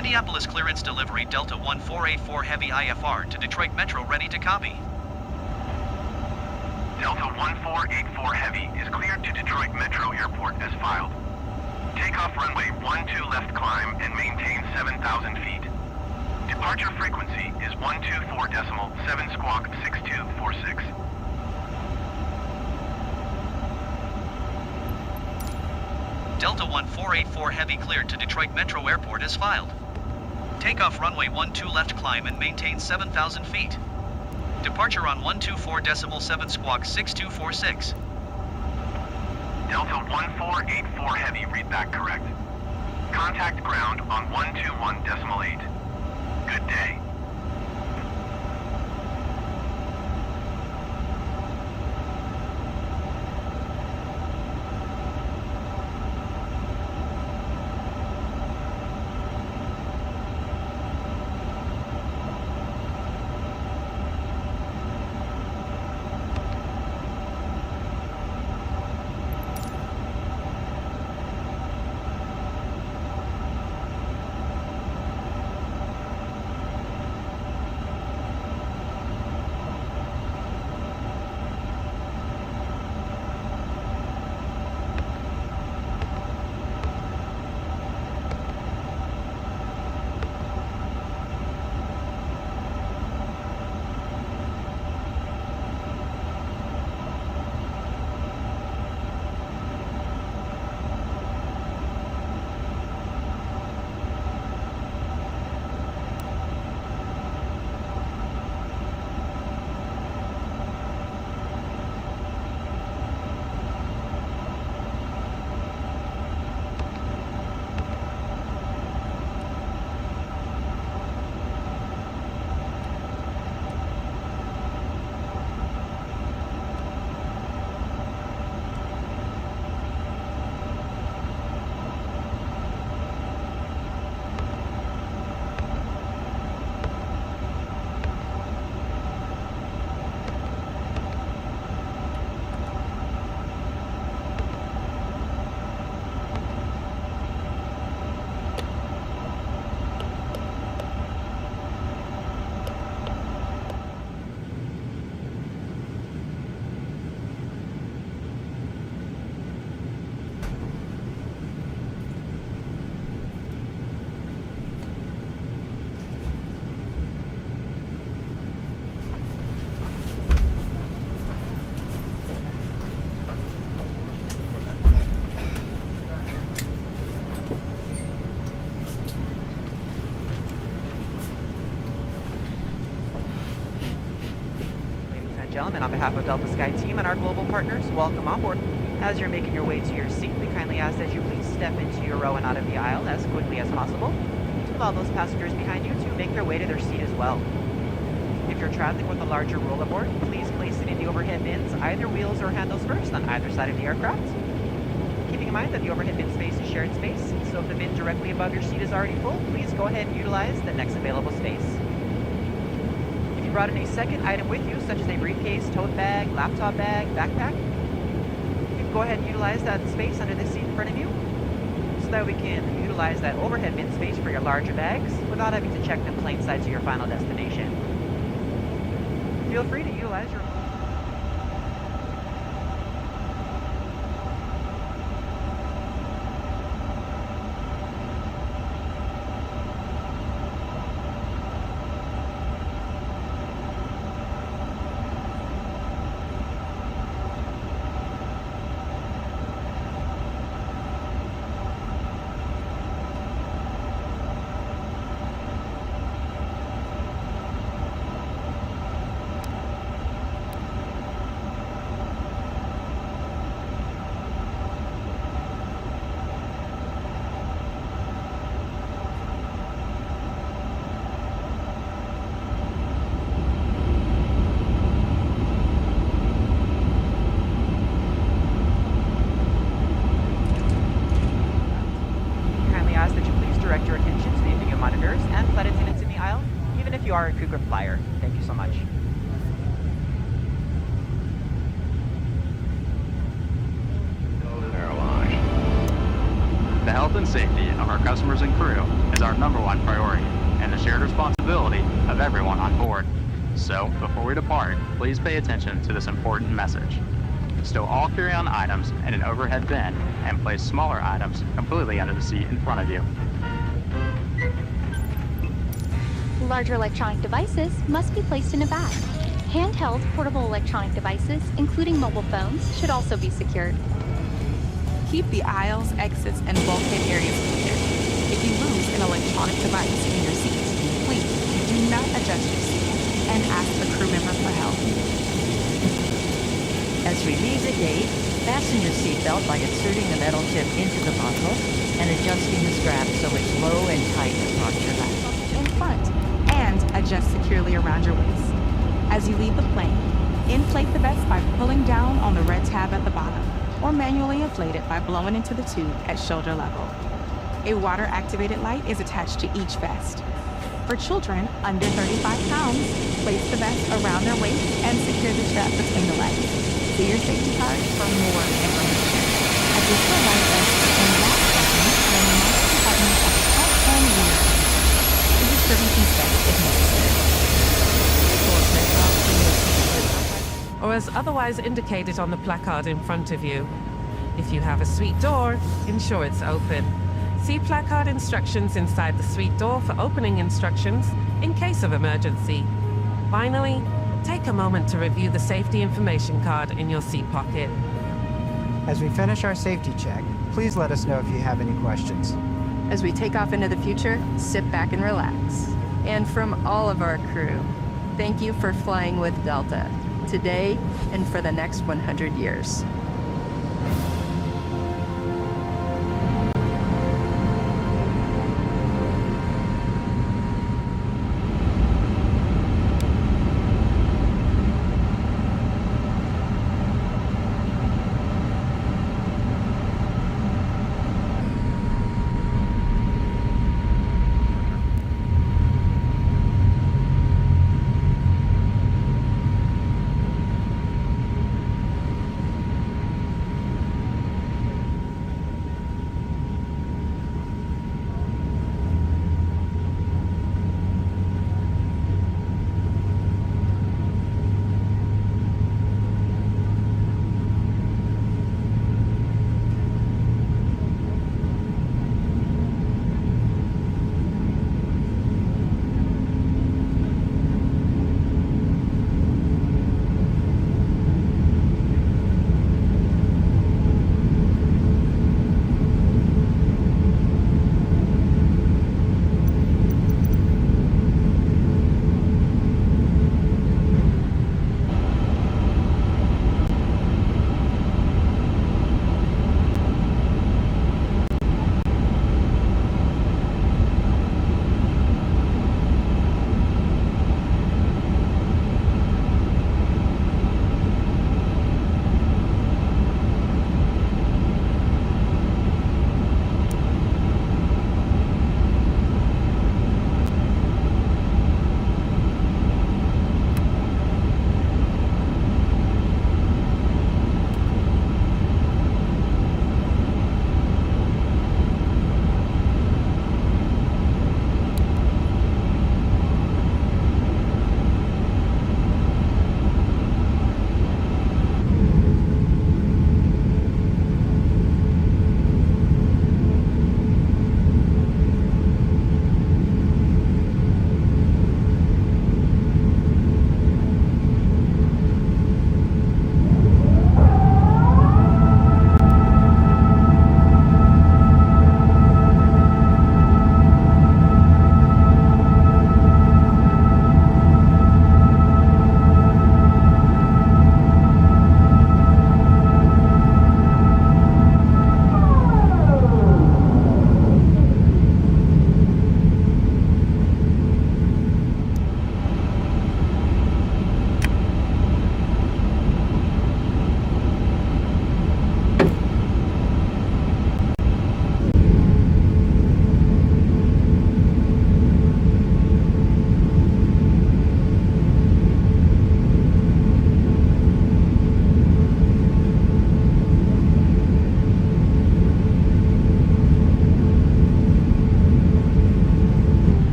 Minneapolis clearance delivery Delta 1484 Heavy IFR to Detroit Metro ready to copy. Delta 1484 Heavy is cleared to Detroit Metro Airport as filed. Takeoff runway 12 left climb and maintain 7,000 feet. Departure frequency is 124.7 squawk 6246. Delta 1484 Heavy cleared to Detroit Metro Airport as filed. Takeoff runway 12 left climb and maintain 7,000 feet. Departure on 124.7 squawk 6246. Delta 1484 Heavy, read back correct. Contact ground on 121.8. Good day. Gentlemen, on behalf of Delta Sky Team and our global partners, welcome on board. As you're making your way to your seat, we kindly ask that you please step into your row and out of the aisle as quickly as possible to allow those passengers behind you to make their way to their seat as well. If you're traveling with a larger rollerboard, please place it in the overhead bins, either wheels or handles first, on either side of the aircraft. Keeping in mind that the overhead bin space is shared space, so if the bin directly above your seat is already full, please go ahead and utilize the next available space. If you brought in a second item with you, such as a briefcase, tote bag, laptop bag, backpack, you can go ahead and utilize that space under the seat in front of you so that we can utilize that overhead bin space for your larger bags without having to check them plain sight to your final destination. Feel free to utilize your you are a Cougar flyer. Thank you so much. Airline. The health and safety of our customers and crew is our #1 priority and the shared responsibility of everyone on board. So, before we depart, please pay attention to this important message. Stow all carry-on items in an overhead bin and place smaller items completely under the seat in front of you. Larger electronic devices must be placed in a bag. Handheld portable electronic devices, including mobile phones, should also be secured. Keep the aisles, exits, and bulkhead areas clear. If you lose an electronic device in your seat, please do not adjust your seat and ask the crew member for help. As we leave the gate, fasten your seatbelt by inserting the metal tip into the buckle and adjusting the strap so it's low and tight across your lap. In front, and adjust securely around your waist. As you leave the plane, inflate the vest by pulling down on the red tab at the bottom, or manually inflate it by blowing into the tube at shoulder level. A water-activated light is attached to each vest. For children under 35 pounds, place the vest around their waist and secure the strap between the legs. See your safety card for more information. Additional life vests and lap buttons when you mount the button at the front and rear. Use serving consent if necessary. Or as otherwise indicated on the placard in front of you. If you have a suite door, ensure it's open. See placard instructions inside the suite door for opening instructions in case of emergency. Finally, take a moment to review the safety information card in your seat pocket. As we finish our safety check, please let us know if you have any questions. As we take off into the future, sit back and relax. And from all of our crew, thank you for flying with Delta, today and for the next 100 years.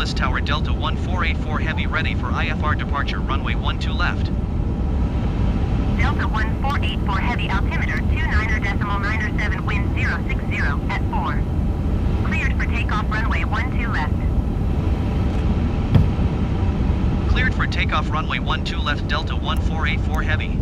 Minneapolis Tower Delta 1484 Heavy ready for IFR departure runway 12 left. Delta 1484 Heavy altimeter 29.97 wind 060 at 4. Cleared for takeoff runway 12 left. Cleared for takeoff runway 12 left Delta 1484 Heavy.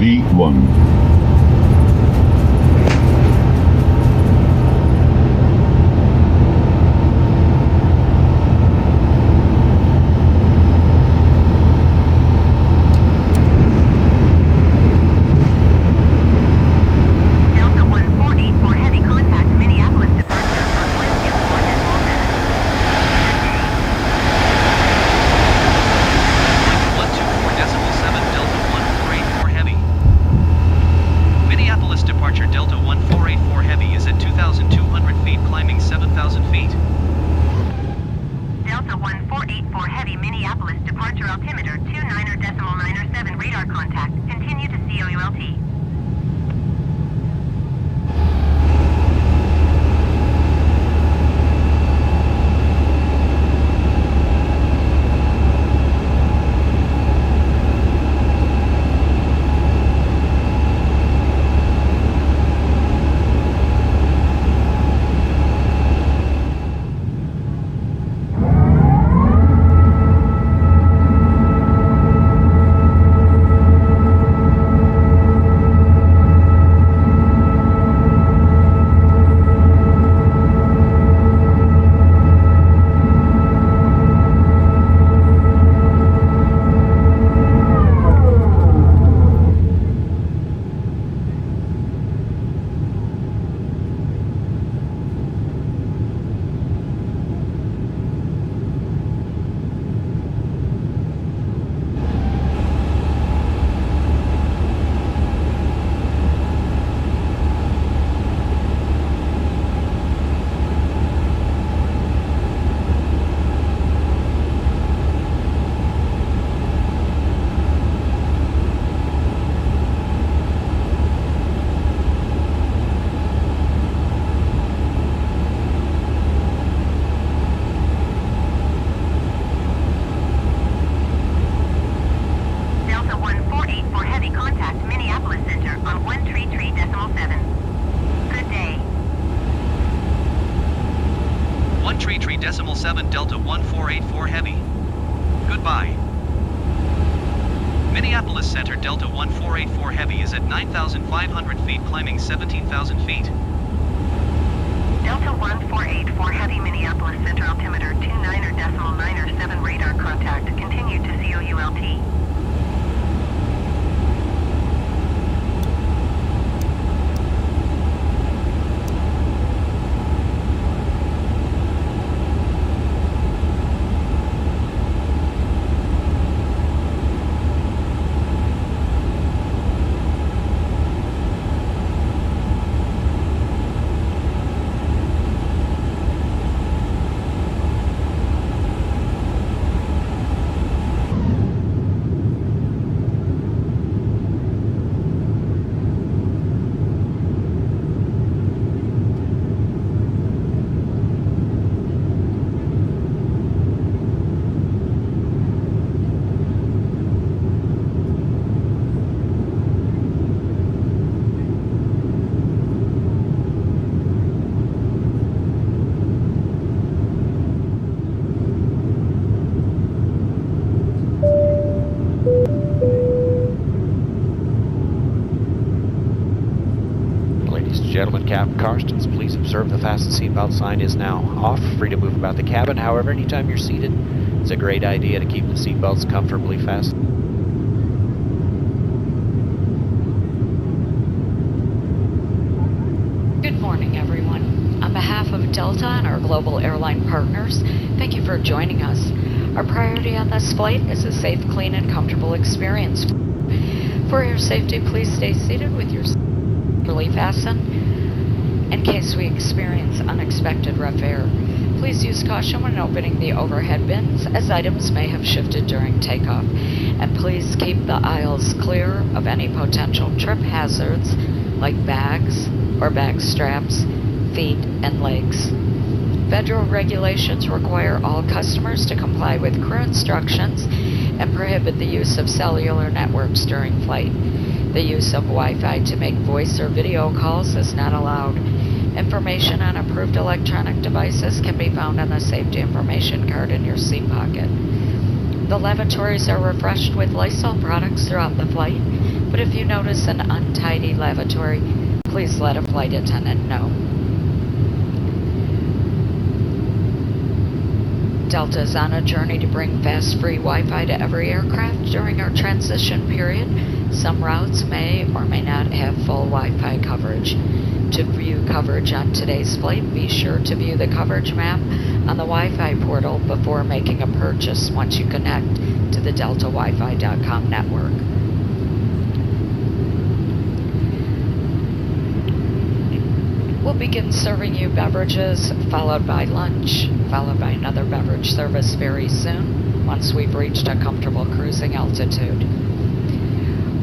V1. Delta 1484 Heavy contact Minneapolis departure on 124.7 Delta 1484 Heavy. Minneapolis departure Delta 1484 Heavy is at 2,200 feet climbing 7,000 feet. Delta 1484 Heavy Minneapolis departure altimeter 29.97 radar contact. Continue to COULT. Delta 1484 Heavy contact Minneapolis Center on 133.7. Good day. 133.7 Delta 1484 Heavy. Goodbye. Minneapolis Center Delta 1484 Heavy is at 9,500 feet climbing 17,000 feet. Delta 1484 Heavy Minneapolis Center altimeter 29.97 radar contact. Continue to COULT. gentlemen, Captain Karstens, please observe the fasten seatbelt sign is now off. Free to move about the cabin. However, anytime you're seated, it's a great idea to keep the seatbelts comfortably fastened. Good morning, everyone. On behalf of Delta and our global airline partners, thank you for joining us. Our priority on this flight is a safe, clean, and comfortable experience. For your safety, please stay seated with your seat properly fastened. In case we experience unexpected rough air, please use caution when opening the overhead bins, as items may have shifted during takeoff. And please keep the aisles clear of any potential trip hazards like bags or bag straps, feet, and legs. Federal regulations require all customers to comply with crew instructions and prohibit the use of cellular networks during flight. The use of Wi-Fi to make voice or video calls is not allowed. Information on approved electronic devices can be found on the safety information card in your seat pocket. The lavatories are refreshed with Lysol products throughout the flight, but if you notice an untidy lavatory, please let a flight attendant know. Delta is on a journey to bring fast, free Wi-Fi to every aircraft during our transition period. Some routes may or may not have full Wi-Fi coverage. To view coverage on today's flight, be sure to view the coverage map on the Wi-Fi portal before making a purchase once you connect to the DeltaWiFi.com network. We'll begin serving you beverages, followed by lunch, followed by another beverage service very soon, once we've reached a comfortable cruising altitude.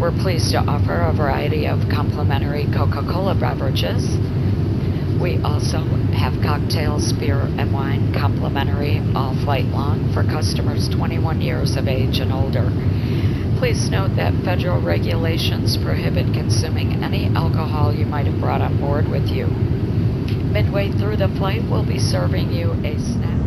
We're pleased to offer a variety of complimentary Coca-Cola beverages. We also have cocktails, beer, and wine complimentary all flight long for customers 21 years of age and older. Please note that federal regulations prohibit consuming any alcohol you might have brought on board with you. Midway through the flight, we'll be serving you a snack.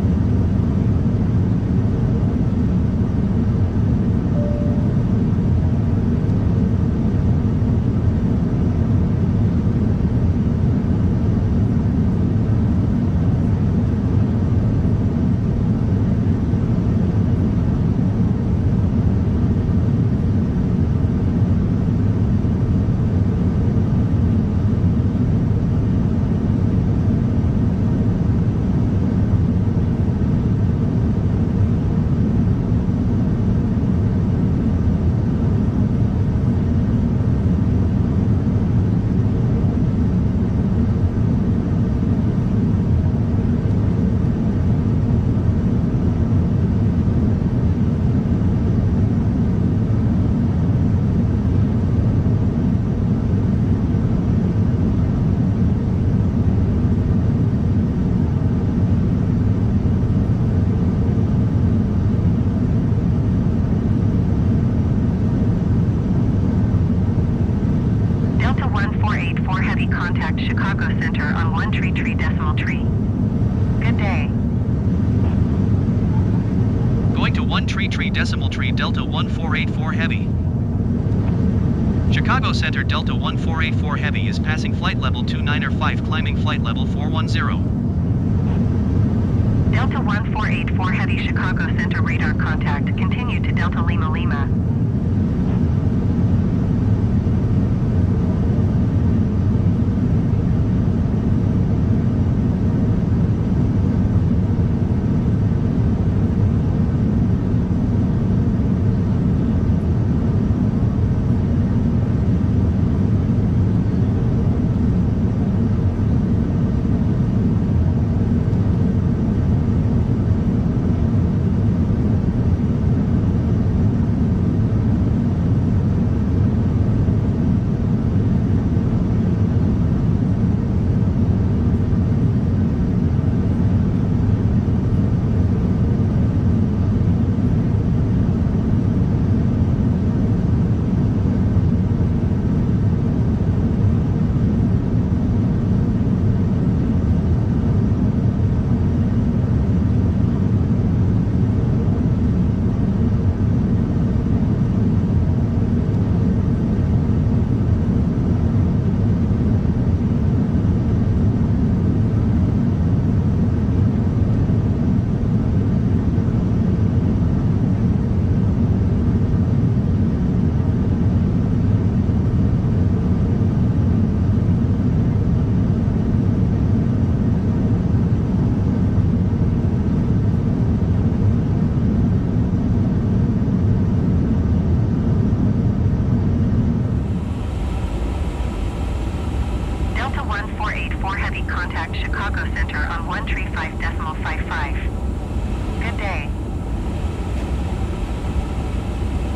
Delta 1484 Heavy. Chicago Center Delta 1484 Heavy is passing flight level 295, climbing flight level 410. Delta 1484 Heavy, Chicago Center radar contact. Continue to Delta Lima Lima. 1484 Heavy, contact Chicago Center on 135.55. Good day.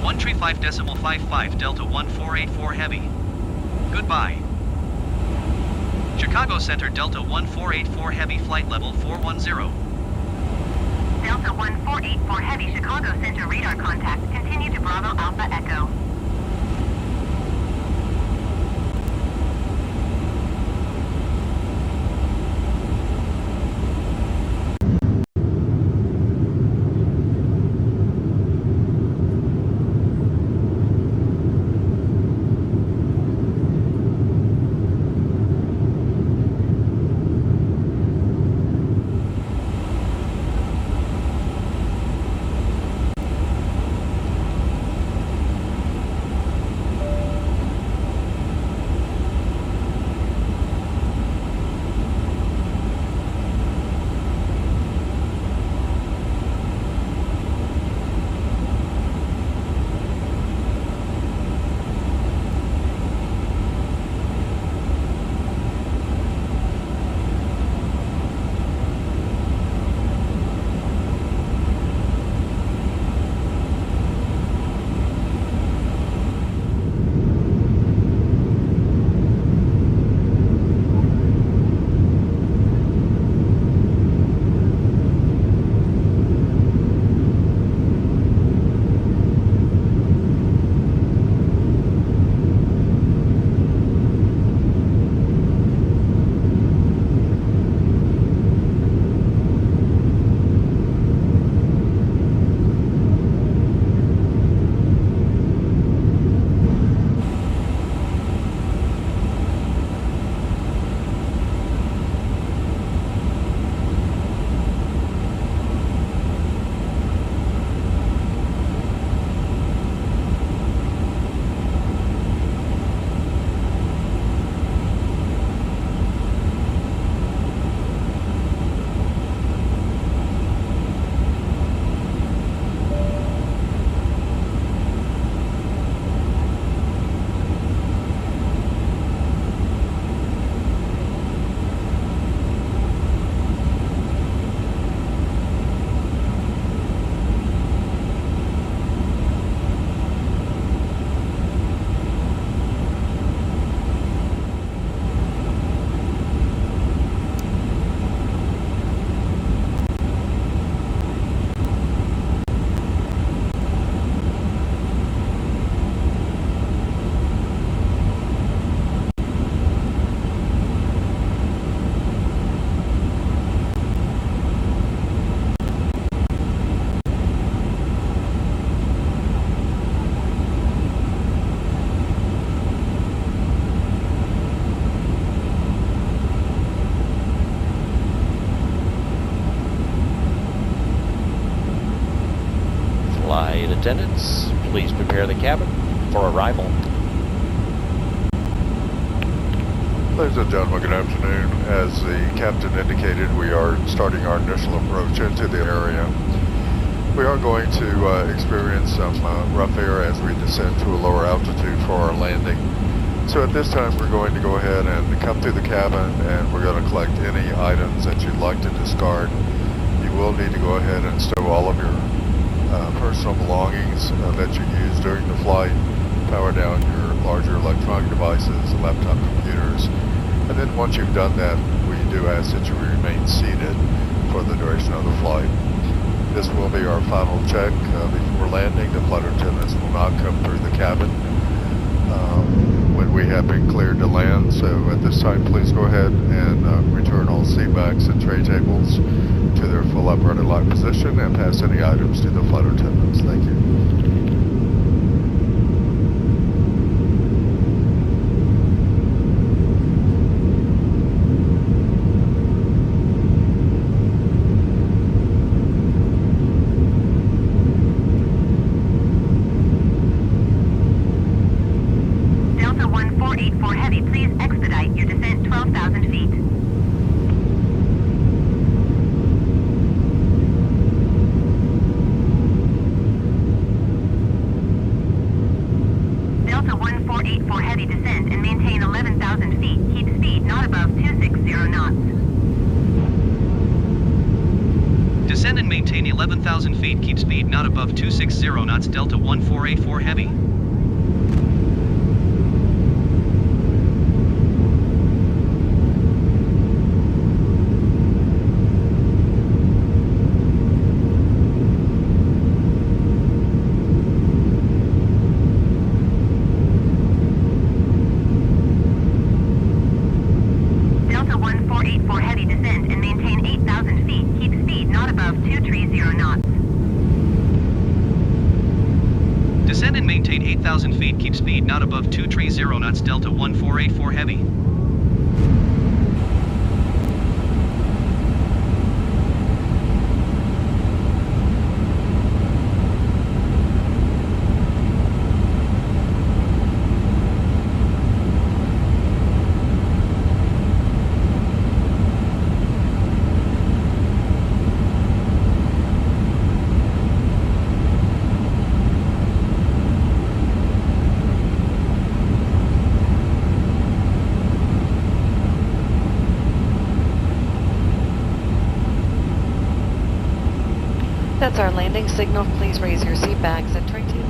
135.55 Delta 1484 Heavy. Goodbye. Chicago Center Delta 1484 Heavy, flight level 410. Delta 1484 Heavy, Chicago Center radar contact. Continue to Bravo Alpha Echo. Flight attendants, please prepare the cabin for arrival. Ladies and gentlemen, good afternoon. As the captain indicated, we are starting our initial approach into the area. We are going to experience some rough air as we descend to a lower altitude for our landing. So at this time, we're going to go ahead and come through the cabin, and we're going to collect any items that you'd like to discard. You will need to go ahead and stow all of your personal belongings that you use during the flight, power down your larger electronic devices, laptop computers, and then once you've done that, we do ask that you remain seated for the duration of the flight. This will be our final check before landing. The flight attendants will not come through the cabin when we have been cleared to land. So at this time, please go ahead and return all seat backs and tray tables to their full upright and locked position and pass any items to the flight attendants. Thank you. Delta 1484 Heavy, please expedite your descent 12,000 feet. Delta 1484 Heavy descend and maintain 11,000 feet. Keep speed not above 260 knots. Descend and maintain 11,000 feet. Keep speed not above 260 knots. Delta 1484 Heavy. Delta 1484 Heavy descend and maintain 8,000 feet. Keep speed not above 230 knots. Descend and maintain 8,000 feet. Keep speed not above 230 knots. Delta 1484 Heavy. That's our landing signal. Please raise your seat bags at tray 2.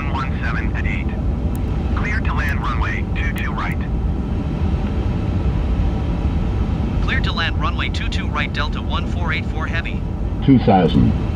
117 at 8. Cleared to land runway 22 right. Cleared to land runway 22 right Delta 1484 heavy. 2000.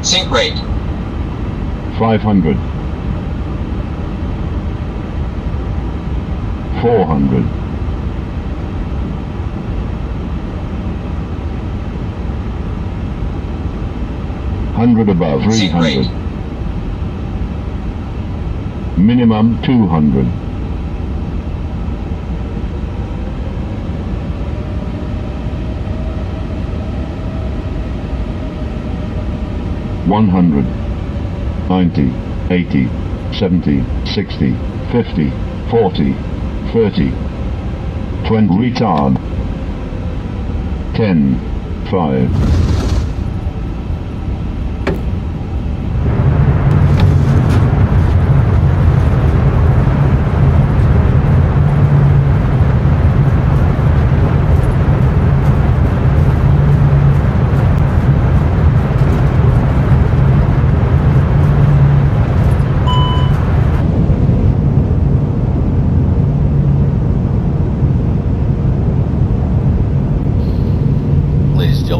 Sync rate. 500. 400. 100 above. 300. Minimum 200. 100, 90, 80, 70, 60, 50, 40, 30, 20, retard, 10, 5.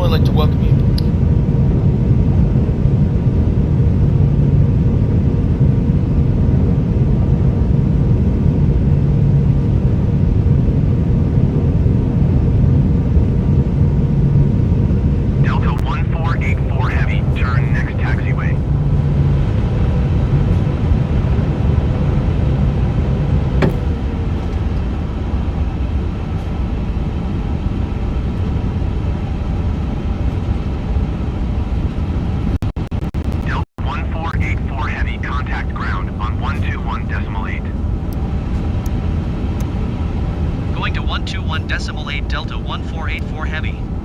I'd like to welcome you. Delta 1484 heavy, turn next taxiway. Going to 121.8 Delta 1484 heavy.